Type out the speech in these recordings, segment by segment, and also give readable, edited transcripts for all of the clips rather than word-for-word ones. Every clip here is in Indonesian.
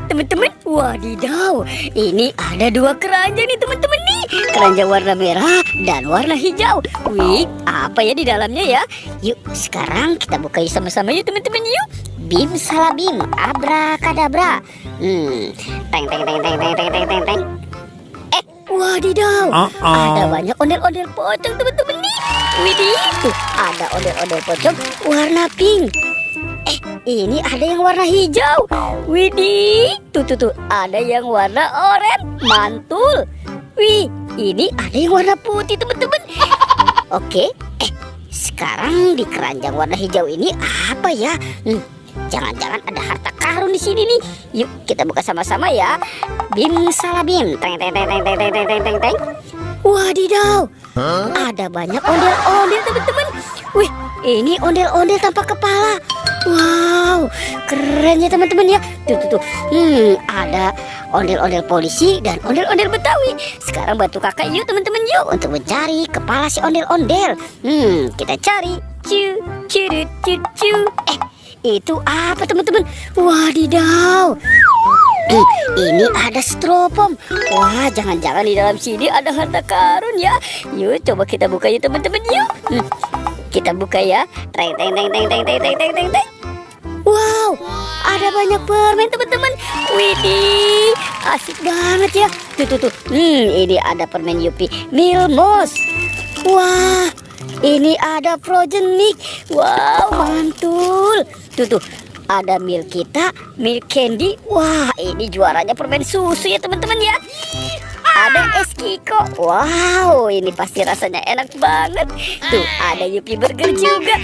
Teman-teman, wadidaw, ini ada dua keranjang nih teman-teman nih. Keranjang warna merah dan warna hijau. Wih, apa ya di dalamnya ya? Yuk, sekarang kita buka yuk sama-sama yuk teman-teman yuk. Bim salabim, abrakadabra. Teng teng teng teng teng teng teng teng teng. Wadidaw, ada banyak ondel-ondel pocong teman-teman nih. Widih, tuh ada ondel-ondel pocong warna pink. Ini ada yang warna hijau. Widih, tuh ada yang warna oranye, mantul. Wih, ini ada yang warna putih teman-teman. Oke, sekarang di keranjang warna hijau ini apa ya? Jangan-jangan ada harta karun di sini nih. Yuk kita buka sama-sama ya. Bim salabim, teng teng teng teng teng teng teng teng teng. Wadidaw, ada banyak ondel-ondel teman-teman. Wih, ini ondel-ondel tanpa kepala. Wow, keren ya teman-teman ya. Tuh. Ada ondel-ondel polisi dan ondel-ondel Betawi. Sekarang bantu kakak yuk teman-teman yuk untuk mencari kepala si ondel-ondel. Kita cari. Cu. Itu apa teman-teman? Wadidaw. Ini ada stropom. Wah, jangan-jangan di dalam sini ada harta karun ya. Yuk coba kita buka yuk teman-teman yuk. Kita buka ya. Teng teng teng teng teng teng teng teng teng. Wow, ada banyak permen teman-teman. Widih, asik banget ya. Tuh. Ini ada permen Yupi Milmos. Wah, ini ada Frozen Mix. Wow, mantul. Tuh. Ada milk kita, milk candy. Wah, ini juaranya permen susu ya teman-teman ya. Ada es Kiko. Wow, ini pasti rasanya enak banget. Tuh, ada Yupi Burger juga.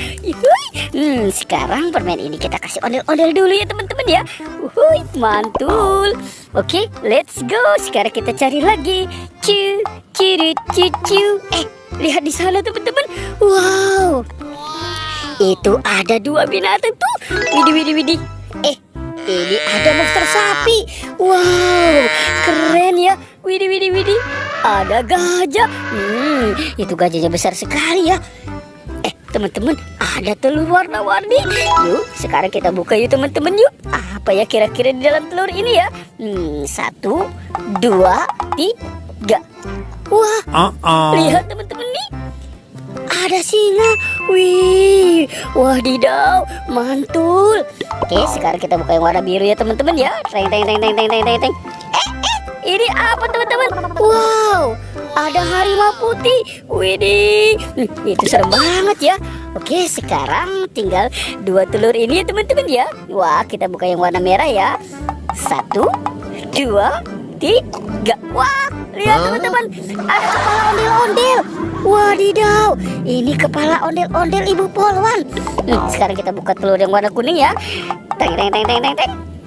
Sekarang permen ini kita kasih ondel-ondel dulu ya teman-teman ya. Mantul. Oke, let's go. Sekarang kita cari lagi. Cu. Lihat di sana teman-teman. Wow, itu ada dua binatang tuh. Widih. Ini ada monster sapi. Wow, keren ya. Widih. Ada gajah. Itu gajahnya besar sekali ya. Teman-teman, ada telur warna-warni. Yuk, sekarang kita buka yuk teman-teman yuk. Apa ya kira-kira di dalam telur ini ya? 1, 2, 3. Wah, lihat teman-teman nih. Ada singa. Wih, wadidaw, mantul. Oke, sekarang kita buka yang warna biru ya teman-teman ya. Teng. Ini apa teman-teman? Wow, ada harimau putih. Widih, itu serem banget ya. Oke, sekarang tinggal 2 telur ini ya teman-teman ya. Wah, kita buka yang warna merah ya. 1, 2, 3. Wah, lihat teman-teman, ada kepala ondel-ondel. Wadidaw, ini kepala ondel-ondel Ibu Polwan. Sekarang kita buka telur yang warna kuning ya. Teng.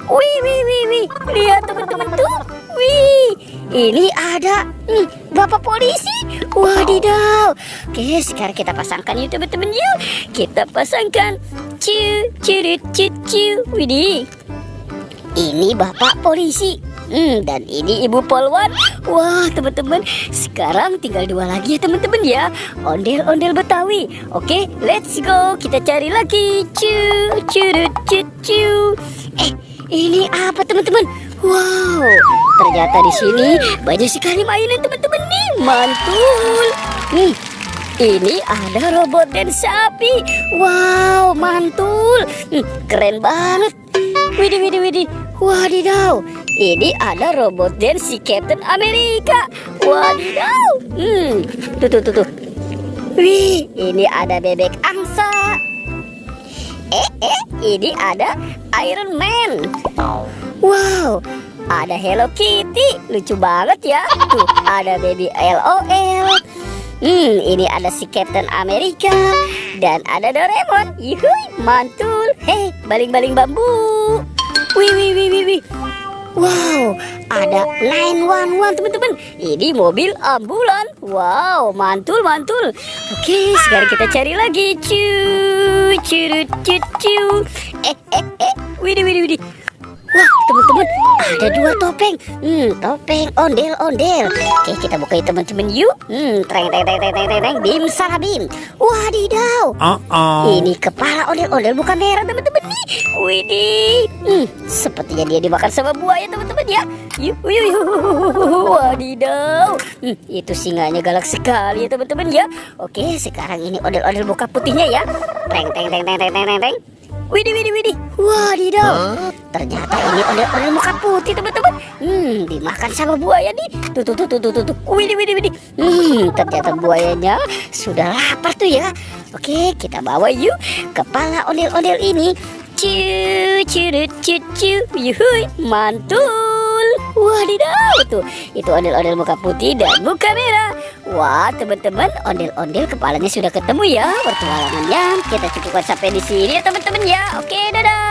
Wih, lihat teman-teman tuh. Wih, ini ada Bapak polisi. Wadidaw. Oke, sekarang kita pasangkan yuk teman-teman yuk. Kita pasangkan. Cu. Widih, ini Bapak polisi. Dan ini Ibu Polwan. Wah teman-teman, sekarang tinggal 2 lagi ya teman-teman ya. Ondel-ondel Betawi. Oke, let's go. Kita cari lagi. Cu. Ini apa teman-teman? Wow, ternyata di sini banyak sekali mainan teman-teman nih. Mantul. Ini ada robot dan sapi. Wow, mantul. Keren banget. Widih. Wadidaw, ini ada robot dan si Captain Amerika. Wadidaw. Tuh. Wih, ini ada bebek angsa. Ini ada Iron Man. Wow, ada Hello Kitty. Lucu banget ya. Tuh, ada baby LOL. Ini ada si Captain Amerika. Dan ada Doraemon. Yuhui, mantul. Hei, baling-baling bambu. Wih. Wow, ada 911 teman-teman. Ini mobil ambulan. Wow, mantul. Oke, sekarang kita cari lagi. Cu. Widih. Wah, teman-teman, ada 2 topeng. Topeng ondel-ondel. Oke, kita buka teman-teman yuk. Teng. Bim salabim. Wadidaw. Ini kepala ondel-ondel bukan merah teman-teman nih. Widih. Sepertinya dia dimakan sama buaya teman-teman ya. Yuk, yuk, yuk. Wadidaw. Itu singanya galak sekali ya teman-teman ya. Oke, sekarang ini ondel-ondel muka putihnya ya. Teng teng teng teng teng teng teng teng. Widih, widih, widih. Wadidaw. Ternyata ini ondel-ondel muka putih teman-teman. Dimakan sama buaya nih. Tuh, tuh, tuh, tuh, tuh, tuh. Widih, widih, widih. Ternyata buayanya sudah lapar tuh ya. Oke, kita bawa yuk kepala ondel-ondel ini. Yuhui, mantul. Wadidaw tuh, itu ondel-ondel muka putih dan muka merah. Wah teman-teman, ondel-ondel kepalanya sudah ketemu ya. Pertualangannya kita cukupkan sampai di sini ya teman-teman ya. Oke, dadah.